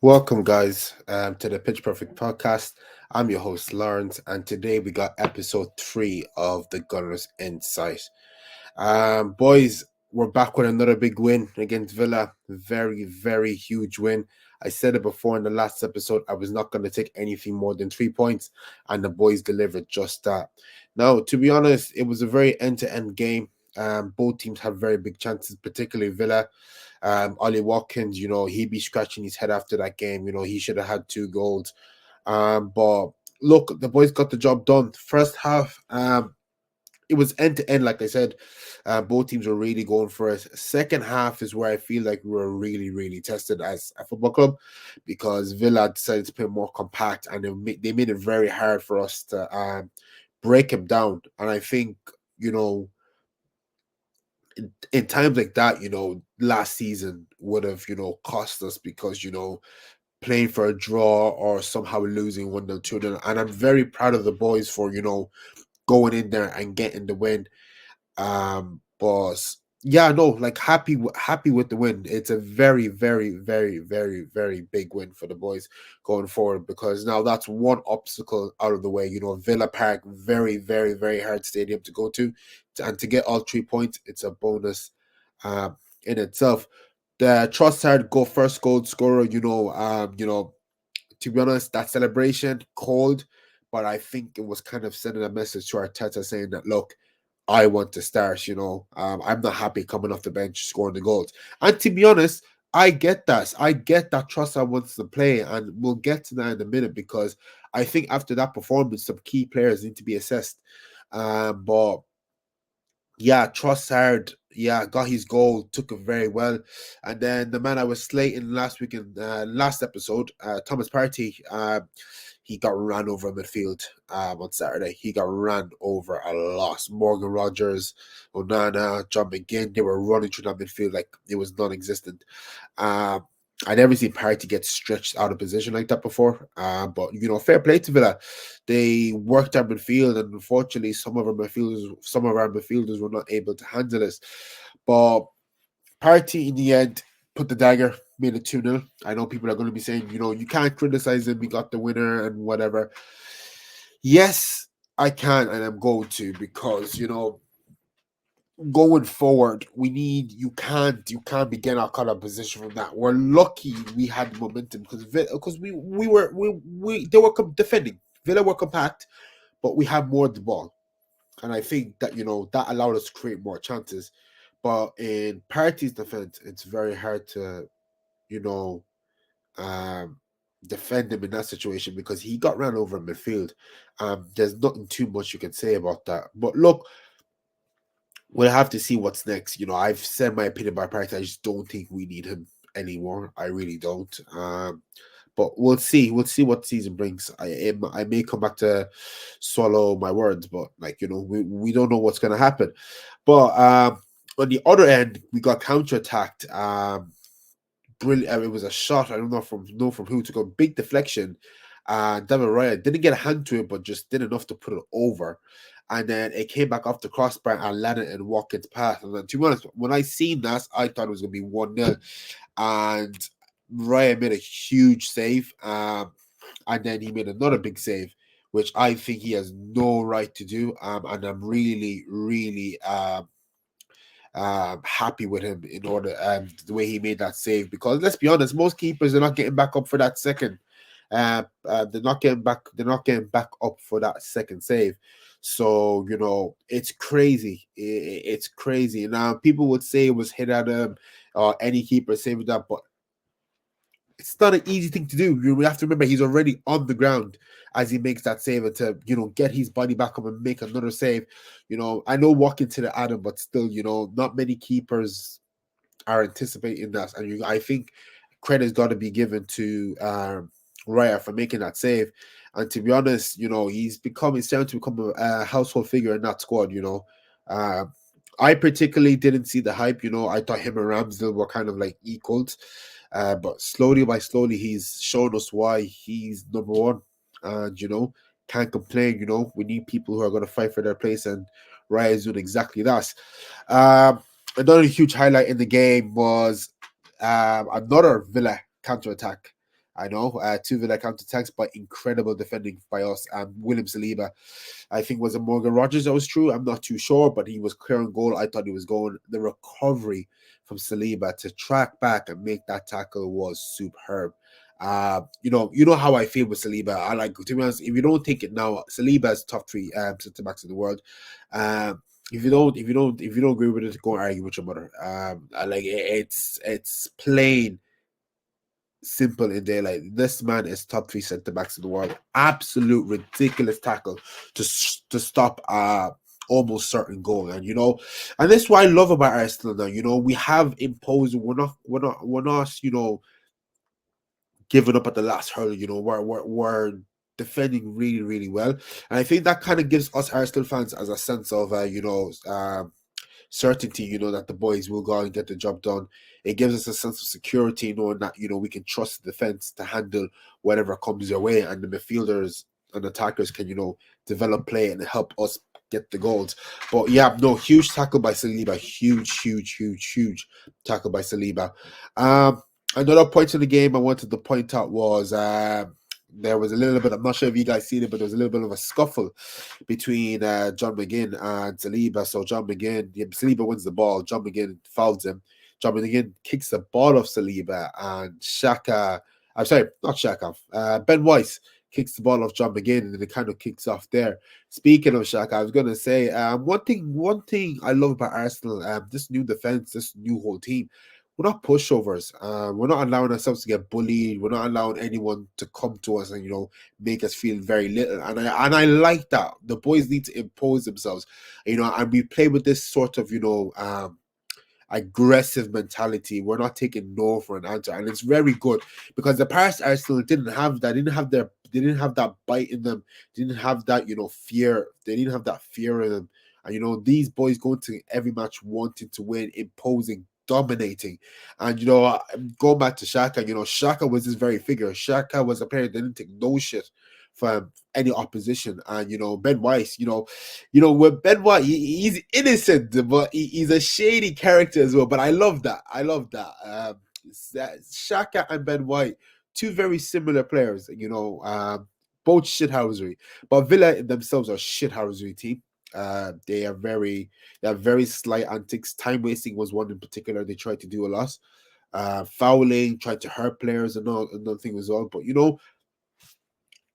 Welcome, guys, to the Pitch Perfect podcast. I'm your host, Lawrence, and today we got episode 3 of the Gunners Insight. Boys, we're back with another big win against Villa. Very, very huge win. I said it before in the last episode, I was not going to take anything more than 3 points, and the boys delivered just that. Now, to be honest, it was a very end to end game. Both teams had very big chances, particularly Villa. Ollie Watkins, he'd be scratching his head after that game. He should have had 2 goals. But look, the boys got the job done. First half, it was end to end, like I said. Both teams were really going for it. Second half is where I feel like we were really, really tested as a football club because Villa decided to play more compact and they made it very hard for us to break him down. And I think, you know, in times like that, last season would have, cost us because, playing for a draw or somehow losing 1-0, 2-0. And I'm very proud of the boys for, going in there and getting the win. But yeah, no, like happy with the win. It's a very, very, very, very, very big win for the boys going forward because now that's one obstacle out of the way. Villa Park, very, very, very hard stadium to go to, and to get all 3 points, it's a bonus in itself. The Trossard first goal scorer, to be honest, that celebration cold, but I think it was kind of sending a message to Arteta saying that look, I want to start. I'm not happy coming off the bench scoring the goals. And to be honest, I get that. I get that Trossard wants to play, and we'll get to that in a minute because I think after that performance, some key players need to be assessed. But yeah, Trossard, yeah, got his goal, took it very well. And then the man I was slating last week in last episode, Thomas Partey, he got ran over in midfield on Saturday. He got ran over a lot. Morgan Rogers, Onana, John McGinn, they were running through that midfield like it was non-existent. Um, I never seen Partey get stretched out of position like that before. But fair play to Villa. They worked our midfield, and unfortunately, some of our midfielders were not able to handle this. But Partey in the end put the dagger, made it 2-0. I know people are going to be saying, you can't criticize him. We got the winner and whatever. Yes, I can, and I'm going to because going forward, you can't be getting our caught up position from that. We're lucky we had the momentum because we they were defending. Villa were compact, but we had more of the ball, and I think that that allowed us to create more chances. But in Partey's defense, it's very hard to you know um defend him in that situation because he got ran over in midfield. There's nothing too much you can say about that. But look, we'll have to see what's next. I've said my opinion about Partey. I just don't think we need him anymore. I really don't. But we'll see. We'll see what season brings. I may come back to swallow my words, but we don't know what's gonna happen. But on the other end, we got counterattacked. Brilliant. It was a shot. I don't know from who to go. Big deflection. David Raya didn't get a hand to it, but just did enough to put it over. And then it came back off the crossbar and landed in Watkins' path. And then, to be honest, when I seen that, I thought it was going to be 1-0. And Raya made a huge save. And then he made another big save, which I think he has no right to do. And I'm really, really happy with him in order the way he made that save because let's be honest, most keepers are not getting back up for that second. They're not getting back. They're not getting back up for that second save. So it's crazy. It's crazy. Now people would say it was hit at him, or any keeper saving that, but it's not an easy thing to do. You have to remember he's already on the ground as he makes that save and to get his body back up and make another save. I know walking to the Adam, but still, not many keepers are anticipating that, and I think credit's got to be given to Raya for making that save. And to be honest, he's starting to become a household figure in that squad. Uh, I particularly didn't see the hype. I thought him and Ramsdale were kind of like equals. But slowly by slowly, he's shown us why he's number one. And, can't complain. We need people who are going to fight for their place. And Raya is doing exactly that. Another huge highlight in the game was another Villa counter attack. I know, two Villa counter-attacks, but incredible defending by us. William Saliba, I think, was it Morgan Rogers that was true? I'm not too sure, but he was clear on goal. I thought he was going. The recovery from Saliba to track back and make that tackle was superb. You know how I feel with Saliba. I like, to be honest, if you don't take it now, Saliba is top three centre backs in the world. Um, if you don't agree with it, go and argue with your mother. I like it, it's plain simple in there. Like, this man is top three centre backs in the world. Absolute ridiculous tackle to stop almost certain goal. And and that's what I love about Arsenal now. We have imposed. We're not giving up at the last hurdle. We're defending really, really well. And I think that kind of gives us Arsenal fans as a sense of certainty, that the boys will go out and get the job done. It gives us a sense of security, knowing that, we can trust the defense to handle whatever comes your way, and the midfielders and attackers can, develop play and help us get the goals. But yeah, no, huge tackle by Saliba. Huge, huge, huge, huge tackle by Saliba. Another point in the game I wanted to point out was there was a little bit, I'm not sure if you guys seen it, but there was a little bit of a scuffle between John McGinn and Saliba. So Saliba wins the ball, John McGinn fouls him. John McGinn kicks the ball off Saliba, and I'm sorry, not Shaka, Ben Weiss kicks the ball off John McGinn, and then it kind of kicks off there. Speaking of Shaka, I was going to say one thing I love about Arsenal, this new defense, this new whole team. We're not pushovers. We're not allowing ourselves to get bullied. We're not allowing anyone to come to us and make us feel very little. And I like that. The boys need to impose themselves, and we play with this sort of aggressive mentality. We're not taking no for an answer, and it's very good, because the past Arsenal didn't have that. They didn't have that bite in them. Didn't have that fear. They didn't have that fear in them. And these boys go into every match wanting to win, imposing, dominating. And going back to Shaka, Shaka was this very figure. Shaka was a player that didn't take no shit from any opposition. And Ben Weiss, with Ben White, he's innocent, but he's a shady character as well. But I love that. I love that. Shaka and Ben White, two very similar players. Both shithousery, but Villa themselves are shithousery team. They have very slight antics. Time wasting was one in particular. They tried to do a lot. Fouling, tried to hurt players and all, another thing as well. But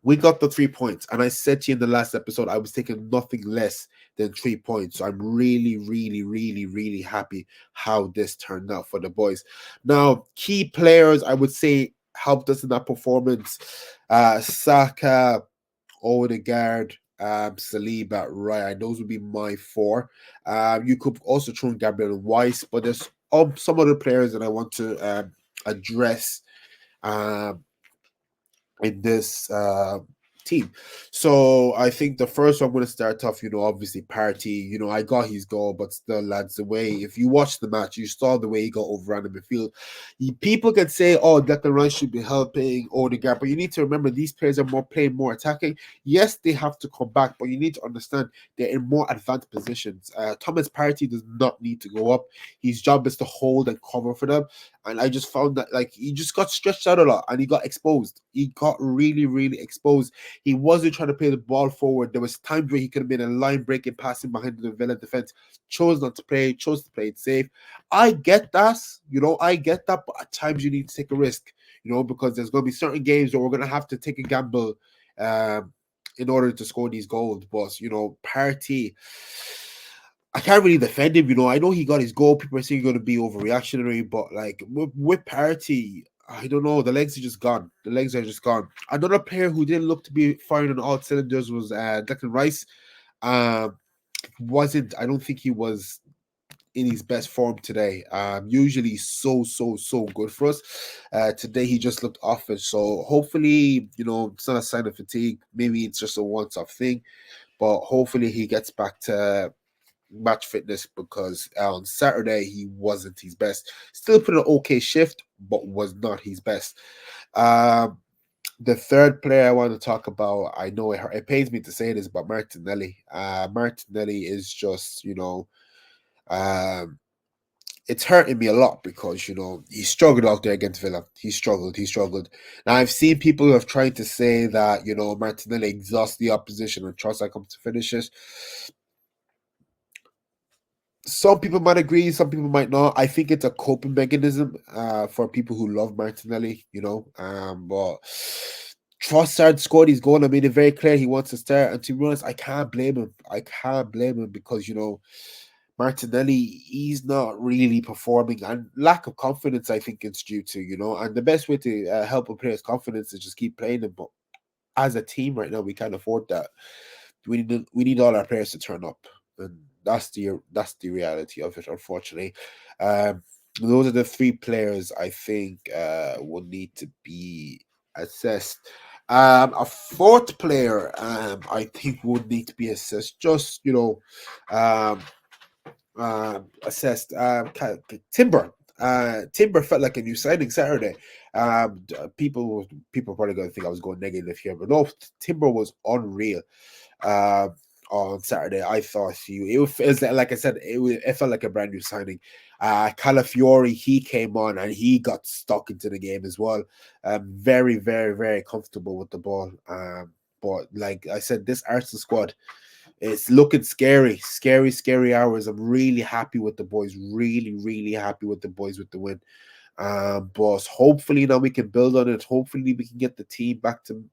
we got the 3 points, and I said to you in the last episode I was taking nothing less than 3 points. So I'm really, really, really, really happy how this turned out for the boys. Now, key players I would say helped us in that performance. Saka, Odegaard, Saliba, Ryan. Those would be my four. You could also throw in Gabriel Weiss, but there's some other players that I want to address in this team. So I think the first one I'm going to start off, obviously Party. I got his goal, but still, lads, the way, if you watch the match, you saw the way he got overrun in the midfield. People can say, oh, Declan Rice should be helping Odegaard, but you need to remember these players are playing more attacking. Yes, they have to come back, but you need to understand they're in more advanced positions. Thomas Party does not need to go up. His job is to hold and cover for them. And I just found that, he just got stretched out a lot, and he got exposed. He got really, really exposed. He wasn't trying to play the ball forward. There was times where he could have been a line breaking passing behind the Villa defense. Chose not to play. Chose to play it safe. I get that. I get that. But at times you need to take a risk. Because there's going to be certain games where we're going to have to take a gamble in order to score these goals. But Party, I can't really defend him. I know he got his goal. People are saying he's going to be overreactionary, but with Party, I don't know. The legs are just gone. The legs are just gone. Another player who didn't look to be firing on all cylinders was Declan Rice. I don't think he was in his best form today. Usually so good for us. Today he just looked off it. So hopefully, it's not a sign of fatigue. Maybe it's just a once-off thing. But hopefully he gets back to match fitness, because on Saturday he wasn't his best. Still put an okay shift, but was not his best. The third player I want to talk about, I know it pains me to say this, but Martinelli. Martinelli is just, um, it's hurting me a lot because he struggled out there against Villa. He struggled. He struggled. Now I've seen people who have tried to say that Martinelli exhausts the opposition and Trossard comes to finish it. Some people might agree, some people might not. I think it's a coping mechanism for people who love Martinelli. But Trossard scored his goal and made it very clear he wants to start. And to be honest, I can't blame him. I can't blame him because Martinelli, he's not really performing, and lack of confidence, I think it's due to, and the best way to help a player's confidence is just keep playing them. But as a team right now, we can't afford that. We need all our players to turn up, and that's the reality of it, unfortunately. Um, those are the three players I think will need to be assessed. A fourth player, I think would need to be assessed. Just um, assessed. Timber. Timber felt like a new signing Saturday. People probably going to think I was going negative here, but no, Timber was unreal. Uh, on Saturday, I thought it was like I said, it felt like a brand new signing. Calafiori, he came on and he got stuck into the game as well. Very, very, very comfortable with the ball. But like I said, this Arsenal squad, it's looking scary, scary, scary hours. I'm really happy with the boys. Really, really happy with the boys with the win. But hopefully now we can build on it. Hopefully we can get the team back to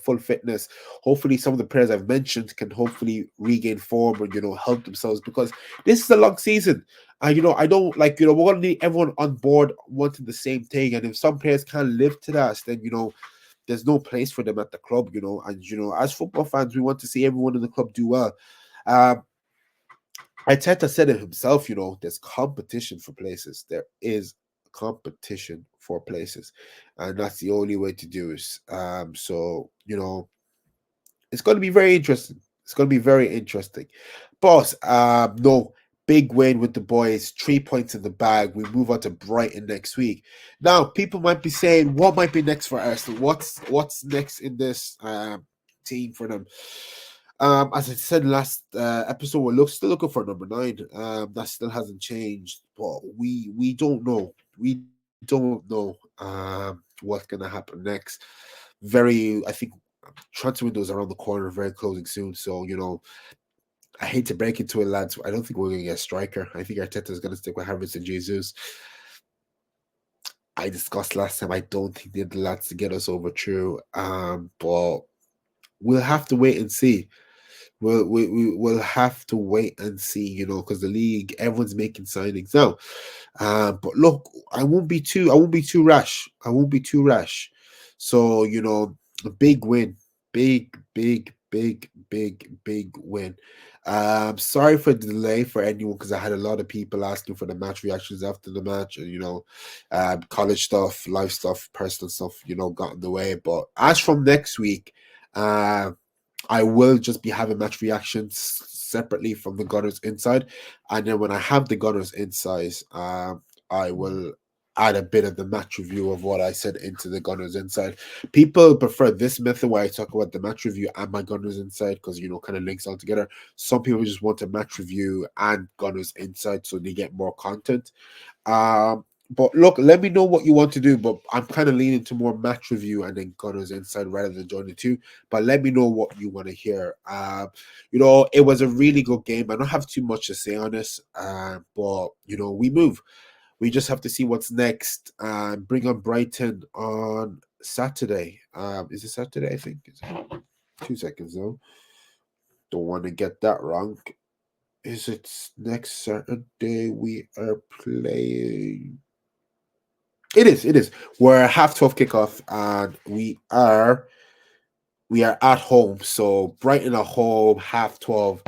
full fitness. Hopefully some of the players I've mentioned can hopefully regain form and help themselves because this is a long season. I don't like we're gonna need everyone on board wanting the same thing. And if some players can't live to that, then there's no place for them at the club. And as football fans, we want to see everyone in the club do well. Um, Arteta said it himself, there's competition for places. There is competition for places. And that's the only way to do it. So, it's going to be very interesting. It's going to be very interesting. But no, big win with the boys, 3 points in the bag. We move on to Brighton next week. Now, people might be saying, what might be next for Arsenal? What's next in this team for them? As I said last episode, still looking for number 9. That still hasn't changed, but we don't know. We don't know what's gonna happen next. I think transfer windows around the corner, very closing soon. So I hate to break into it, lads. I don't think we're gonna get a striker. I think Arteta is gonna stick with Havertz and Jesus. I discussed last time. I don't think they're the lads to get us over through. But we'll have to wait and see. We'll have to wait and see, because the league, everyone's making signings now. But look, I won't be too rash. I won't be too rash. So, a big win. Big, big, big, big, big win. Sorry for the delay for anyone because I had a lot of people asking for the match reactions after the match, and college stuff, life stuff, personal stuff, got in the way. But as from next week, I will just be having match reactions separately from the Gunners Inside. And then when I have the Gunners Inside, I will add a bit of the match review of what I said into the Gunners Inside. People prefer this method where I talk about the match review and my Gunners Inside because, kind of links all together. Some people just want a match review and Gunners Inside so they get more content. But look, let me know what you want to do. But I'm kind of leaning to more match review and then Gunners Inside rather than join the two. But let me know what you want to hear. It was a really good game. I don't have too much to say on this. But we move. We just have to see what's next. Bring on Brighton on Saturday. Is it Saturday? I think. 2 seconds though. Don't want to get that wrong. Is it next Saturday we are playing? It is. It is. We're 12 kickoff, and we are at home. So Brighton at home, 12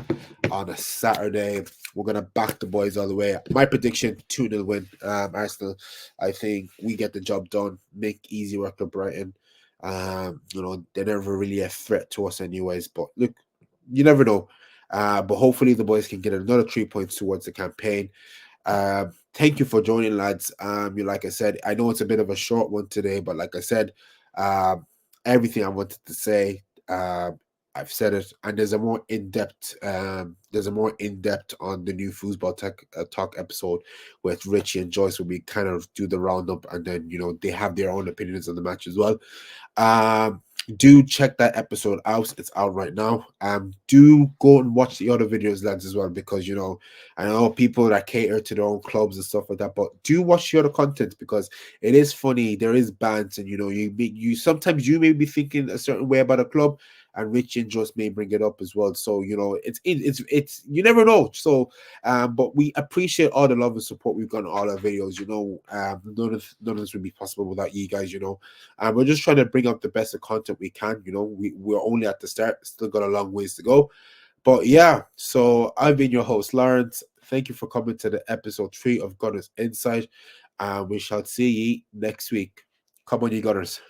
on a Saturday. We're gonna back the boys all the way. My prediction: 2-0 win. Arsenal. I think we get the job done. Make easy work of Brighton. They're never really a threat to us, anyways. But look, you never know. But hopefully the boys can get another 3 points towards the campaign. Thank you for joining, lads. Like I said, I know it's a bit of a short one today, but like I said, everything I wanted to say. I've said it, and there's a more in depth. There's a more in depth on the new foosball talk episode with Richie and Joyce, where we kind of do the roundup, and then they have their own opinions on the match as well. Um, do check that episode out. It's out right now. Do go and watch the other videos, lads, as well, because I know people that cater to their own clubs and stuff like that, but do watch the other content because it is funny. There is bands, and you sometimes you may be thinking a certain way about a club, and Rich and Just may bring it up as well. So it's you never know. So but we appreciate all the love and support we've got on all our videos. None of this would be possible without you guys. And we're just trying to bring up the best of content we can. We're only at the start, still got a long ways to go. But yeah, so I've been your host, Lawrence. Thank you for coming to the episode 3 of Gunners Insight. And we shall see ye next week. Come on, you Gunners.